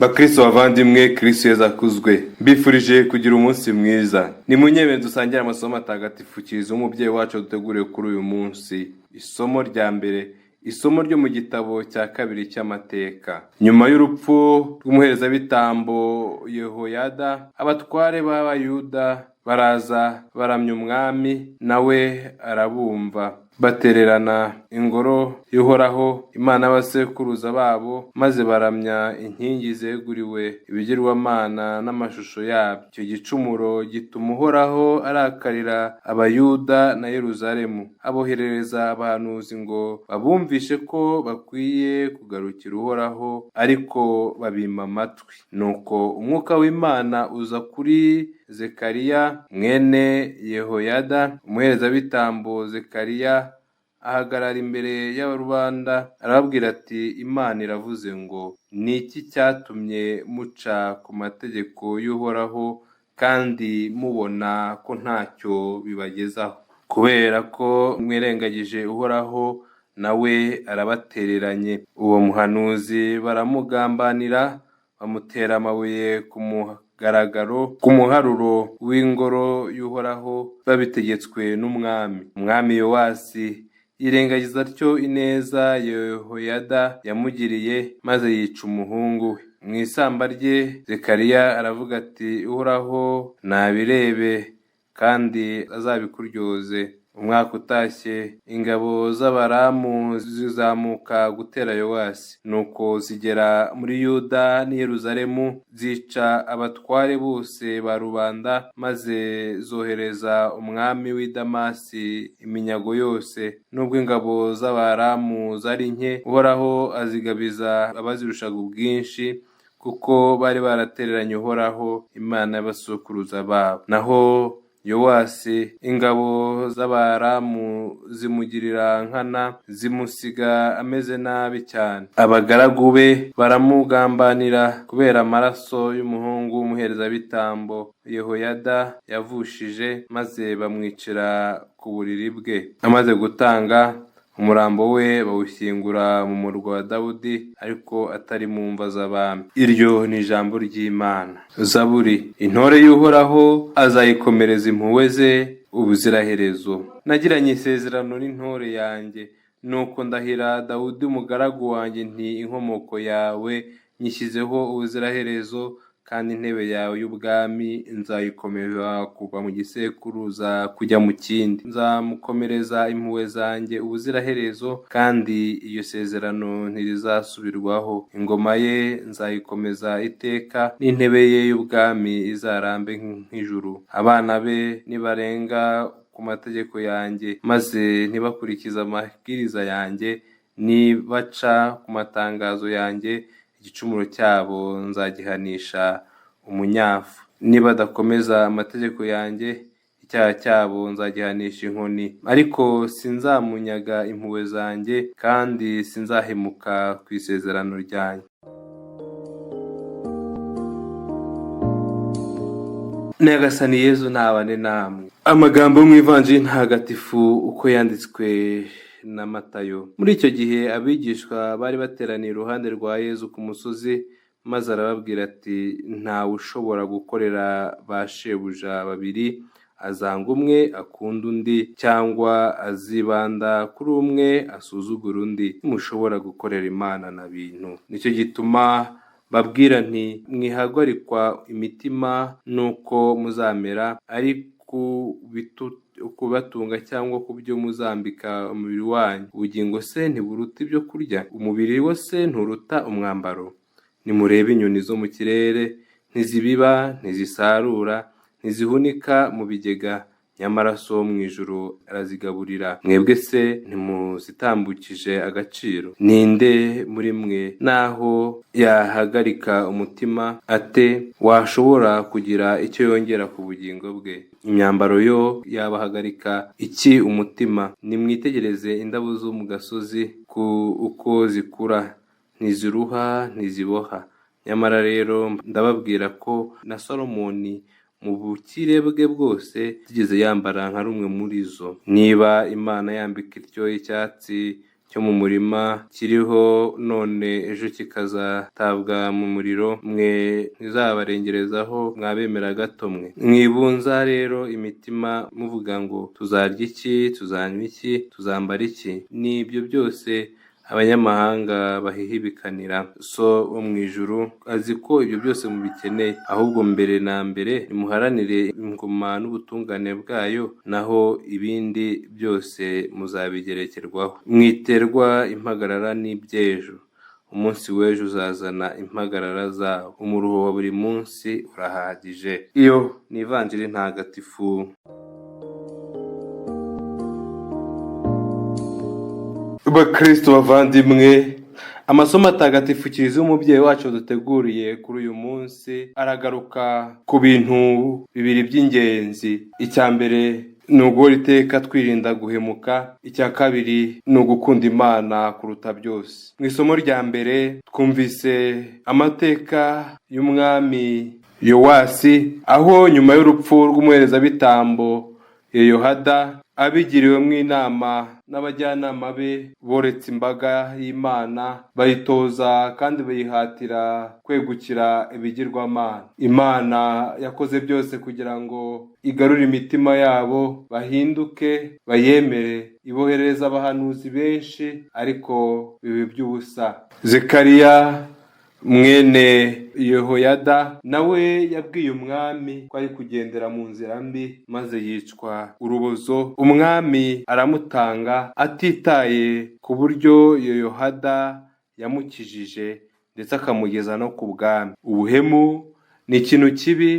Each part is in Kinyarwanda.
Bakristo bavandimwe, Kristo Yesu akuzwe. Mbifurije kugira umunsi mwiza. Ni munyebe dusangire amasomo atagatifu kiriza umubyeyi wacu duteguriye kuri uyu munsi. Isomo rya mbere, isomo ryo mu gitabo cya kabiri cy'amateka. Nyuma y'urupfu rw'umuherezabitambo Yehoyada, abatware b'Abayuda baraza baramya umwami, nawe arabumva. Batererana ingoro y'Uhoraho Imana y'abasekuruza babo, maze baramya inkingi zeguriwe ibigirwamana n'amashusho yabyo. Icyo gicumuro gituma Uhoraho arakarira Abayuda na Yeruzalemu, aboherereza abahanuzi ngo babumvishe ko bakwiye kugarukira Uhoraho, ariko babima amatwi. Nuko umwuka w'Imana uza kuri Zekariya mwene Yehoyada. Umuherezabitambo Zekariya ahagarara imbere y'abarubanda, arababwira ati, Imana iravuze ngo, ni iki cyatumye muca ku mategeko y'Uhoraho kandi mubona ko ntacyo bibagezaho? Kubera ko mwirengagije Uhoraho, nawe arabatereranye. Uwo muhanuzi baramugambanira, bamutera amabuye ku muharuro w'ingoro y'Uhoraho, babitegetswe n'umwami. Umwami Yowasi yirengagiza atyo ineza Yehoyada yamugiriye, maze yica umuhungu we. Mu isamba rye Zekariya aravuga ati, Uhoraho nabirebe kandi azabikuryoze. Umwaka utashye, ingabo z'Abaramu zizamuka gutera Yowasi, nuko zigera muri Yuda n'i Yeruzalemu, zica abatware bose ba rubanda, maze zohereza umwami w'i Damasi iminyago yose. Nubwo ingabo z'Abaramu zari nke, Uhoraho azigabiza abazirushaga ubwinshi, kuko bari baratereranye Uhoraho Imana y'abasekuruza babo. Naho Yowasi, ingabo z'Abaramu zimugirira nkana, zimusiga ameze nabi cyane. Abagaragu be baramugambanira kubera amaraso y'umuhungu w'umuherezabitambo Yehoyada yavushije, maze bamwicira ku buriri bwe. Amaze gutanga, umurambo we bawushyingura mu murwa wa Dawudi, ariko atari mu mva z'abami. Iryo ni ijambo ry'Imana. Zaburi. Intore y'Uhoraho azayikomereza impuhwe ze ubuziraherezo. Nagiranye isezerano n'intore yanjye, nuko ndahira Dawudi umugaragu wanjye nti, inkomoko yawe nyishyizeho ubuziraherezo, kandi intebe yawe y'ubwami nzayikomeza kuva mu gisekuruza kujya mu kindi. Nzamukomereza impuhwe zanjye ubuziraherezo, kandi iyo sezerano ntirizasubirwaho. Ingoma ye nzayikomeza iteka, n'intebe ye y'ubwami izarambe nk'ijuru. Abana be nibarenga ku mategeko yanjye, maze ntibakurikize amabwiriza yanjye, nibaca ku matangazo yanjye, igicumuro cyabo nzagihanisha umunyafu. Nibadakomeza amategeko yanjye, icyaha cyabo nzagihanisha inkoni. Ariko sinzamunyaga impuhwe zanjye, kandi sinzahemuka ku isezerano ryanjye. Nyagasani Yezu ntabane namwe. Amagambo yo mu Ivanjili ntagatifu uko yanditswe na Matayo. Muri icyo gihe abigishwa bari bateraniye iruhande rwa Yezu ku musozi, maze arababwira ati, ntawe ushobora gukorera ba shebuja babiri, azanga umwe akunda undi, cyangwa azibanda kuri umwe asuzugura undi. Ntimushobora gukorera Imana na bintu. Nicyo gituma babwira nti, mwihagarikwa imitima nuko muzamera, ari kubatunga cyangwa ku byo muzambika umubiri wanyu. Ubugingo se ntiburuta ibyo kurya? Umubiri wo se nturuta umwambaro? Nimurebe inyoni zo mu kirere, ntizibiba, ntizisarura, ntizihunika mu bigega, nyamara so wo mu ijuru arazigaburira. Mwebwe se ntimuzitambukije agaciro? Ninde muri mwe, naho yahagarika umutima ate, washobora kugira icyo yongera ku bugingo bwe? Imyambaro yo yabahagarika iki umutima? Nimwitegereze indabo zo mu gasozi uko zikura, ntiziruha ntiziboha. Nyamara rero ndababwira ko na Salomoni mu bukire bwe bwose yigeze yambara nka rumwe muri zo. Niba Imana yambika ityo icyatsi cyo mu murima kiriho none ejo kikazatabwa mu muriro, mwe ntizabarengerezaho mwabemera gato mwe. Mwibunza rero imitima muvuga ngo tuzarya iki, tuzanywa iki, tuzambara iki. Ni ibyo byose abanyamahanga bahihibikanira. So wo mu ijuru azi ko ibyo byose mubikeneye, ahubwo mbere na mbere nimuharanire ingoma n'ubutungane bwayo, naho ibindi byose muzabigerekerwaho. Mwiterwa impagarara n'iby'ejo, umunsi w'ejo uzazana impagarara zawo, umuruho wa buri munsi urahagije. Iyo ni ivanjiri ntagatifu. Bakristo bavandimwe, amasomo atagatifu Kiliziya umubyeyi wacu duteguriye kuri uyu munsi aragaruka ku bintu bibiri by'ingenzi. Icya mbere ni uguhora iteka twirinda guhemuka, icya kabiri ni ugukunda Imana kuruta byose. Mu isomo rya mbere twumvise amateka y'umwami Yowasi, aho nyuma y'urupfu rw'umuherezabitambo Yehoyada abigiriwemo inama n'abajyanama be boretse imbaga y'Imana, bayitoza kandi bayihatira kwegukira ibigirwamana. Imana yakoze byose kugira ngo igarure imitima yabo, bahinduke, bayemere. Ibohereza abahanuzi benshi ariko biba iby'ubusa. Zekariya mwene Yehoyada nawe yabwiye umwami ko ari kugendera mu nzira mbi, maze yicwa urubozo. Umwami aramutanga atitaye ku buryo Yehoyada yamukijije ndetse akamugeza no ku bwami. Ubuhemu ni ikintu kibi,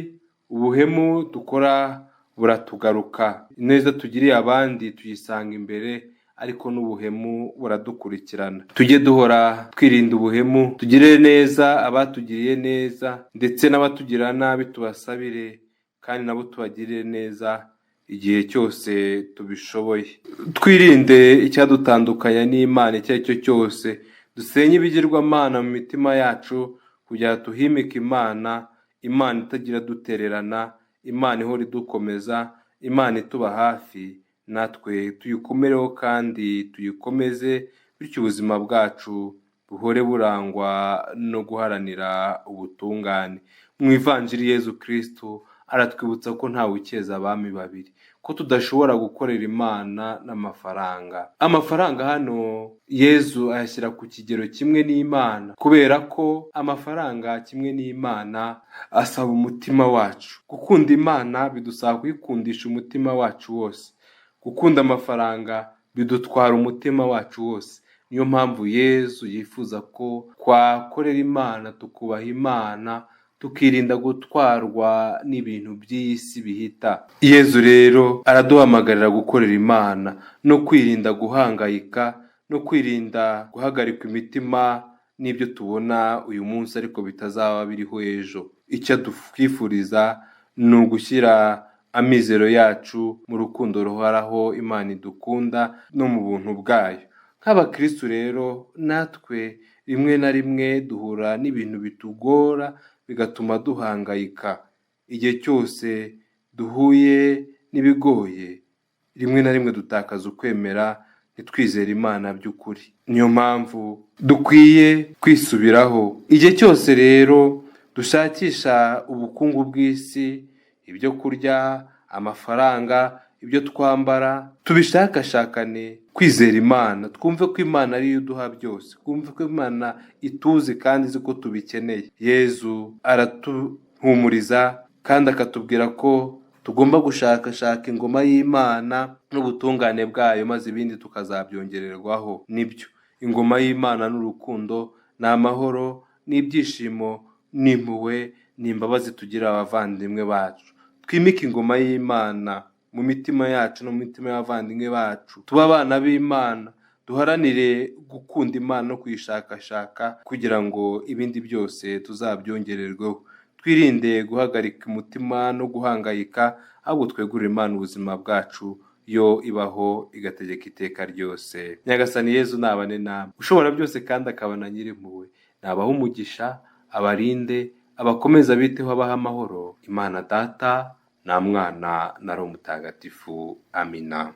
ubuhemu dukora buratugaruka. Ineza tugiriye abandi tuyisanga imbere, ariko n'ubuhemu buradukurikirana. Tujye duhora twirinda ubuhemu, tugirire neza abatugiriye neza, ndetse n'abatugirira nabi tubasabire, kandi nabo tubagirire neza igihe cyose tubishoboye. Twirinde icyadutandukanya n'Imana icyo ari cyo cyose. Dusenye ibigirwamana mu mitima yacu kugira tuhimike Imana, Imana itagira dutererana, Imana ihora idukomeza, Imana ituba hafi, natwe tuyikomereho kandi tuyikomeze, bityo ubuzima bwacu buhore burangwa no guharanira ubutungane. Mu ivanjiri Yezu Kristo aratwibutsa ko ntawe ukeza abami babiri, ko tudashobora gukorera Imana n'amafaranga. Amafaranga hano Yezu ayashyira ku kigero kimwe n'Imana, kubera ko amafaranga kimwe n'Imana asaba umutima wacu. Gukunda Imana bidusaba kuyikundisha umutima wacu wose. Gukunda amafaranga bidutwara umutima wacu wose. Niyo mpamvu Yezu yifuza ko twakorera Imana, tukubaha Imana, tukirinda gutwarwa n'ibintu by'isi bihita. Yezu rero araduhamagarira gukorera Imana no kwirinda guhangayika, no kwirinda guhagarika imitima n'ibyo tubona uyu munsi ariko bitazaba biriho ejo. Icyo twifuriza ni ugushyira amizero yacu mu rukundo ruhoraho Imana idukunda no mu buntu bwayo. Nk'abakristu rero natwe rimwe na rimwe duhura n'ibintu bitugora bigatuma duhangayika. Igihe cyose duhuye n'ibigoye, rimwe na rimwe dutakaza ukwemera, ntitwizere Imana by'ukuri. Niyo mpamvu dukwiye kwisubiraho. Igihe cyose rero dushakisha ubukungu bw'isi, ibyo kurya, amafaranga, ibyo twambara, tubishakashakane kwizera Imana. Twumve ko Imana ariyo iduha byose, twumve ko Imana ituzi kandi izi ko tubikeneye. Yezu aratuhumuriza kandi akatubwira ko tugomba gushakashaka ingoma y'Imana n'ubutungane bwayo, maze ibindi tukazabyongererwaho. Nibyo, ingoma y'Imana n'urukundo, ni amahoro, n'ibyishimo, n'impuhwe, n'imbabazi tugira abavandimwe bacu. Twimike ingoma y'Imana mu mitima yacu no mu mitima y'abavandimwe bacu. Tuba abana b'Imana, duharanire gukunda Imana no kuyishakashaka kugira ngo ibindi byose tuzabyongererweho. Twirinde guhagarika umutima no guhangayika, ahubwo twegurire Imana ubuzima bwacu, yo ibaho igategeka iteka ryose. Nyagasani Yezu nabane namwe, ushobora byose kandi akabana nyir'impuhwe, nabaha umugisha, abarinde, abakomeza biteho, abaha amahoro. Imana Data na Mwana na Roho Mutagatifu. Amina.